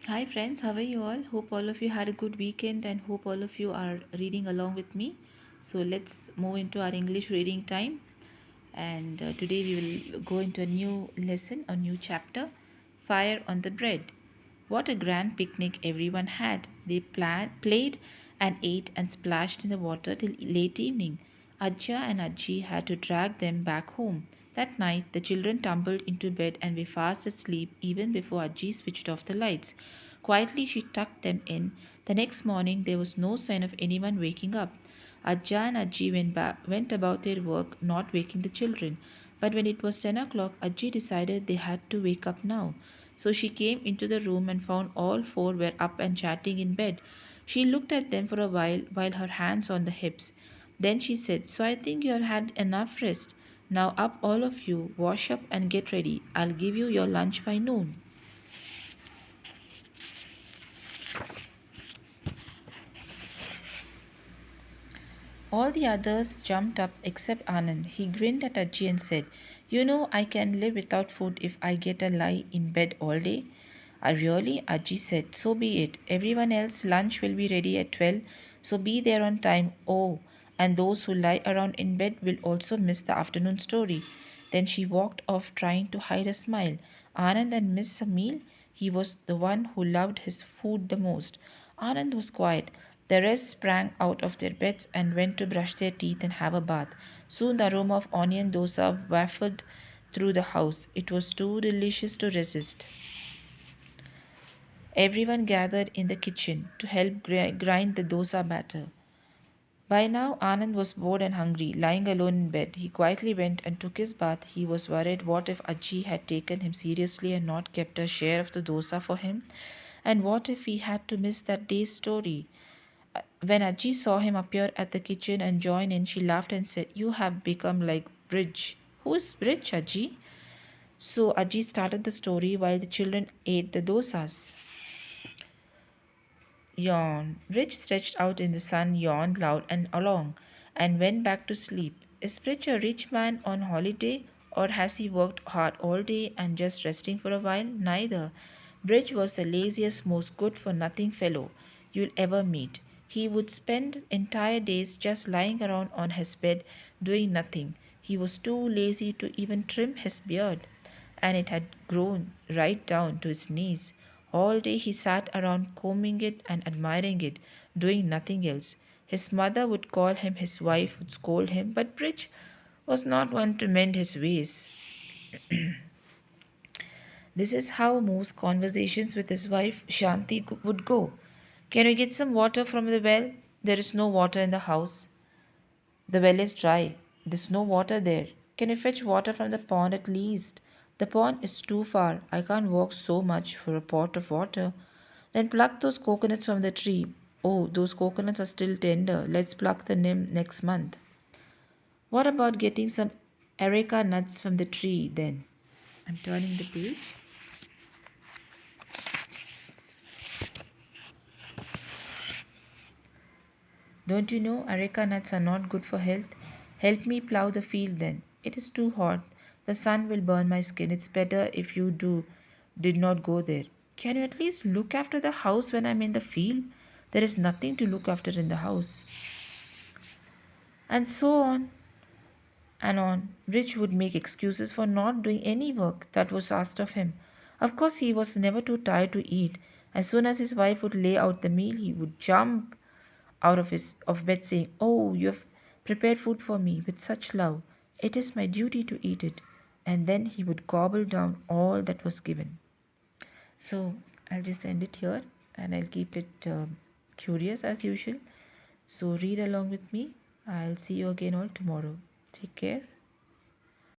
Hi friends, how are you all? Hope all of you had a good weekend and hope all of you are reading along with me. So let's move into our English reading time. And today we will go into a new lesson, a new chapter, Fire on the Bread. What a grand picnic everyone had. They played and ate and splashed in the water till late evening. Ajja and Ajji had to drag them back home. That night, the children tumbled into bed and were fast asleep even before Ajji switched off the lights. Quietly, she tucked them in. The next morning, there was no sign of anyone waking up. Ajja and Ajji went about their work, not waking the children. But when it was 10 o'clock, Ajji decided they had to wake up now. So she came into the room and found all four were up and chatting in bed. She looked at them for a while her hands on the hips. Then she said, "So I think you have had enough rest. Now up all of you, wash up and get ready. I'll give you your lunch by noon." All the others jumped up except Anand. He grinned at Ajji and said, "You know I can live without food if I get a lie in bed all day." Really?" Ajji said. "So be it. Everyone else lunch will be ready at 12, so be there on time. Oh, and those who lie around in bed will also miss the afternoon story." Then she walked off trying to hide a smile. Anand and miss a meal? He was the one who loved his food the most. Anand was quiet. The rest sprang out of their beds and went to brush their teeth and have a bath. Soon the aroma of onion dosa wafted through the house. It was too delicious to resist. Everyone gathered in the kitchen to help grind the dosa batter. By now, Anand was bored and hungry. Lying alone in bed, he quietly went and took his bath. He was worried what if Ajji had taken him seriously and not kept a share of the dosa for him? And what if he had to miss that day's story? When Ajji saw him appear at the kitchen and join in, she laughed and said, "You have become like Bridge." "Who is Bridge, Ajji?" So Ajji started the story while the children ate the dosas. Yawn. Rich stretched out in the sun, yawned loud and long, and went back to sleep. Is Rich a rich man on holiday, or has he worked hard all day and just resting for a while? Neither. Bridge was the laziest, most good for nothing fellow you'll ever meet. He would spend entire days just lying around on his bed doing nothing. He was too lazy to even trim his beard, and it had grown right down to his knees. All day he sat around combing it and admiring it, doing nothing else. His mother would call him, his wife would scold him, but Bridge was not one to mend his ways. This is how most conversations with his wife Shanti would go. "Can you get some water from the well?" "There is no water in the house." "The well is dry. There's no water there." "Can you fetch water from the pond at least?" "The pond is too far. I can't walk so much for a pot of water." "Then pluck those coconuts from the tree." "Oh, those coconuts are still tender. Let's pluck the next month." "What about getting some areca nuts from the tree then?" I'm turning the page. "Don't you know areca nuts are not good for health?" "Help me plow the field then." "It is too hot. The sun will burn my skin. It's better if you did not go there." "Can you at least look after the house when I'm in the field?" "There is nothing to look after in the house." And so on and on. Rich would make excuses for not doing any work that was asked of him. Of course, he was never too tired to eat. As soon as his wife would lay out the meal, he would jump out of bed saying, "Oh, you have prepared food for me with such love. It is my duty to eat it." And then he would gobble down all that was given. So I'll just end it here and I'll keep it curious as usual. So read along with me. I'll see you again all tomorrow. Take care.